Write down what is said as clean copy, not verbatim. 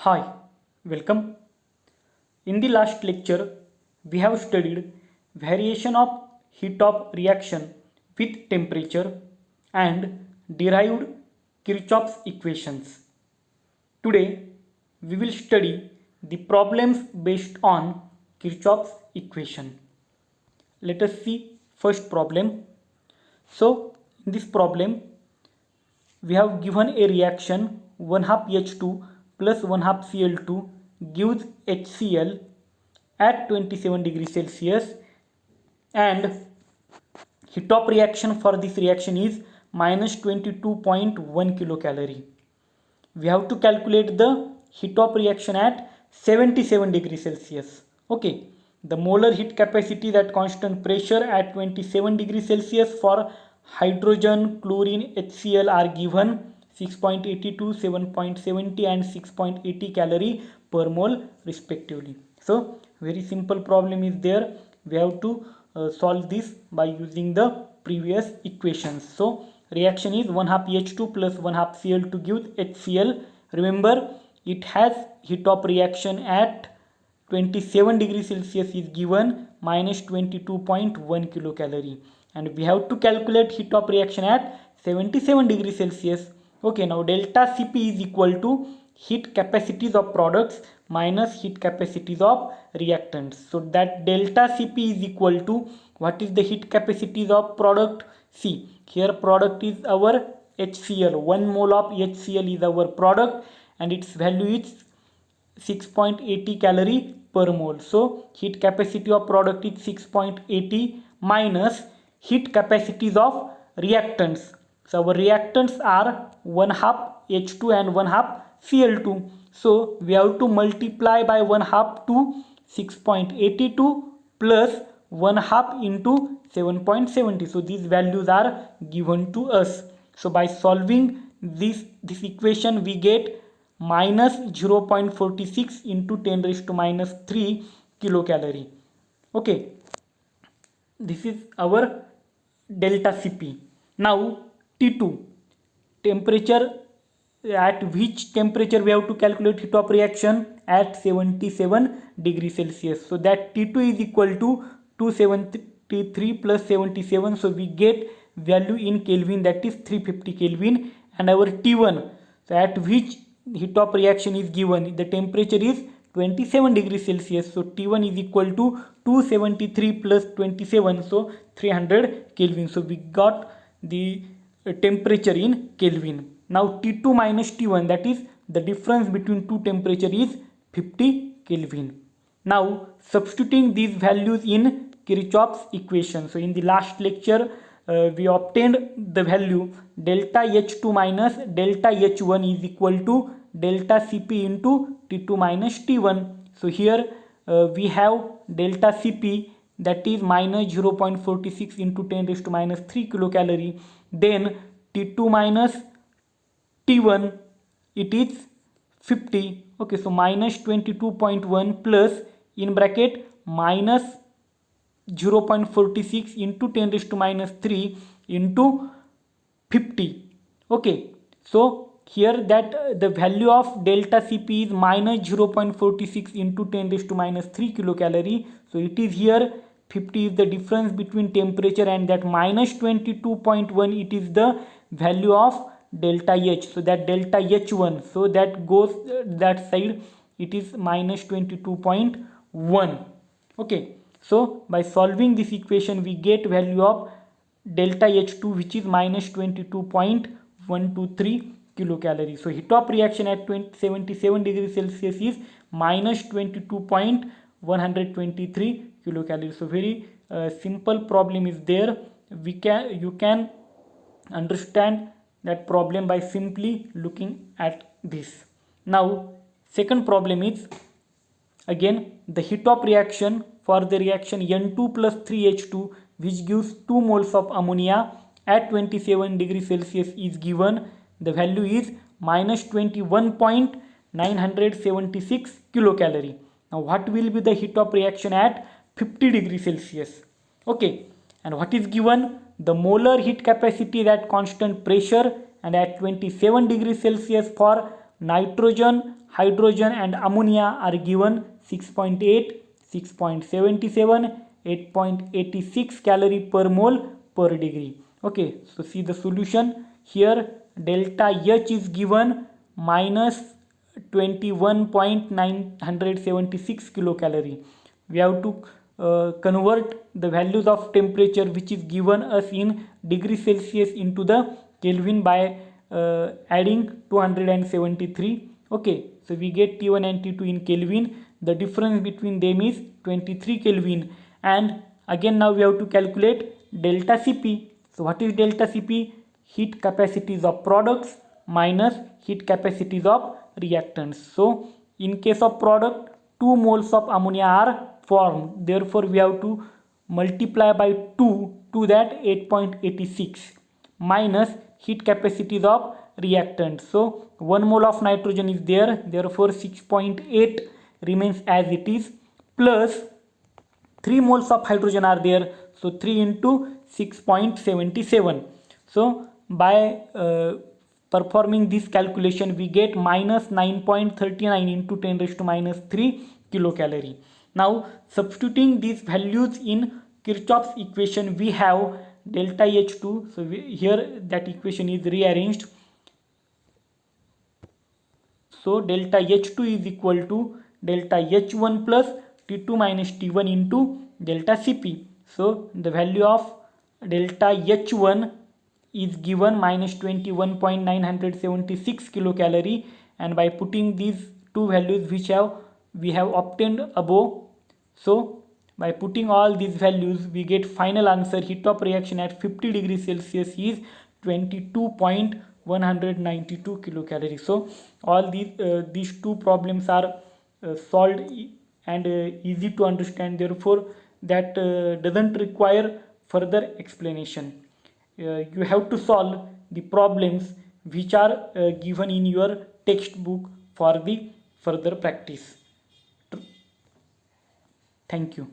Hi, welcome. In the last lecture, we have studied variation of heat of reaction with temperature and derived Kirchhoff's equations. Today, we will study the problems based on Kirchhoff's equation. Let us see first problem. So, in this problem, we have given a reaction 1 half H2 plus 1 half Cl2 gives HCl at 27 degrees Celsius, and heat of reaction for this reaction is minus 22.1 kilocalorie. We have to calculate the heat of reaction at 77 degrees Celsius. Okay, the molar heat capacity at constant pressure at 27 degrees Celsius for hydrogen, chlorine, HCl are given 6.82, 7.70 and 6.80 calorie per mole respectively. So very simple problem is there. We have to solve this by using the previous equations. So reaction is 1 half H2 plus 1 half Cl2 gives HCl. Remember, it has heat of reaction at 27 degrees Celsius is given minus 22.1 kilocalorie, and we have to calculate heat of reaction at 77 degrees Celsius. Okay, now delta Cp is equal to heat capacities of products minus heat capacities of reactants. So that delta Cp is equal to, what is the heat capacities of product? See, here product is our HCl. 1 mole of HCl is our product and its value is 6.80 calorie per mole. So heat capacity of product is 6.80 minus heat capacities of reactants. So our reactants are 1 half H2 and 1 half Cl2. So we have to multiply by 1 half to 6.82 plus 1 half into 7.70. So these values are given to us. So by solving this equation, we get minus 0.46 into 10 raised to minus 3 kilocalorie. Okay, this is our delta Cp. Now T2, temperature, at which temperature we have to calculate heat of reaction? At 77 degrees Celsius. So that T2 is equal to 273 plus 77. So we get value in Kelvin, that is 350 Kelvin. And our T1, so at which heat of reaction is given, the temperature is 27 degrees Celsius. So T1 is equal to 273 plus 27, so 300 Kelvin. So we got the temperature in Kelvin. Now T2 minus T1, that is the difference between two temperature, is 50 Kelvin. Now substituting these values in Kirchhoff's equation. So in the last lecture, we obtained the value delta H2 minus delta H1 is equal to delta Cp into T2 minus T1. So here we have delta Cp, that is minus 0.46 into 10 raised to minus 3 kilocalorie. Then T2 minus T1, it is 50. Okay, so minus 22.1 plus in bracket minus 0.46 into 10 raised to minus 3 into 50. Okay, so here that the value of delta Cp is minus 0.46 into 10 raised to minus 3 kilocalorie. So it is here 50 is the difference between temperature, and that minus 22.1, it is the value of delta H. So that delta H1, so that goes that side, it is minus 22.1. Okay, so by solving this equation, we get value of delta H2, which is minus 22.123 kilocalorie. So heat of reaction at 77 degrees Celsius is minus 22.123 kilocalorie. So very simple problem is there. You can understand that problem by simply looking at this. Now second problem is again the heat of reaction for the reaction N2 plus 3H2, which gives 2 moles of ammonia at 27 degrees Celsius is given. The value is minus 21.976 kilocalorie. Now what will be the heat of reaction at 50 degrees Celsius? Okay, and what is given? The molar heat capacity at constant pressure and at 27 degrees Celsius for nitrogen, hydrogen and ammonia are given 6.8, 6.77, 8.86 calorie per mole per degree. Okay, so see the solution here. Delta H is given minus 21.976 kilocalorie. We have to convert the values of temperature which is given us in degree Celsius into the Kelvin by adding 273. Okay, so we get T1 and T2 in Kelvin. The difference between them is 23 Kelvin, and again now we have to calculate delta Cp. So what is delta Cp? Heat capacities of products minus heat capacities of reactants. So in case of product, 2 moles of ammonia are formed, therefore we have to multiply by 2 to that 8.86 minus heat capacities of reactants. So 1 mole of nitrogen is there, therefore 6.8 remains as it is, plus 3 moles of hydrogen are there, so 3 into 6.77. So by performing this calculation we get minus 9.39 into 10 raised to minus 3 kilocalorie. Now substituting these values in Kirchhoff's equation, we have delta H2. So here that equation is rearranged. So delta H2 is equal to delta H1 plus T2 minus T1 into delta Cp. So the value of delta H1 is given minus 21.976 kilocalorie, and by putting these two values which we have obtained above, so by putting all these values we get final answer. Heat of reaction at 50 degrees Celsius is 22.192 kilocalorie. So all these two problems are solved and easy to understand, therefore that doesn't require further explanation. You have to solve the problems which are given in your textbook for the further practice. Thank you.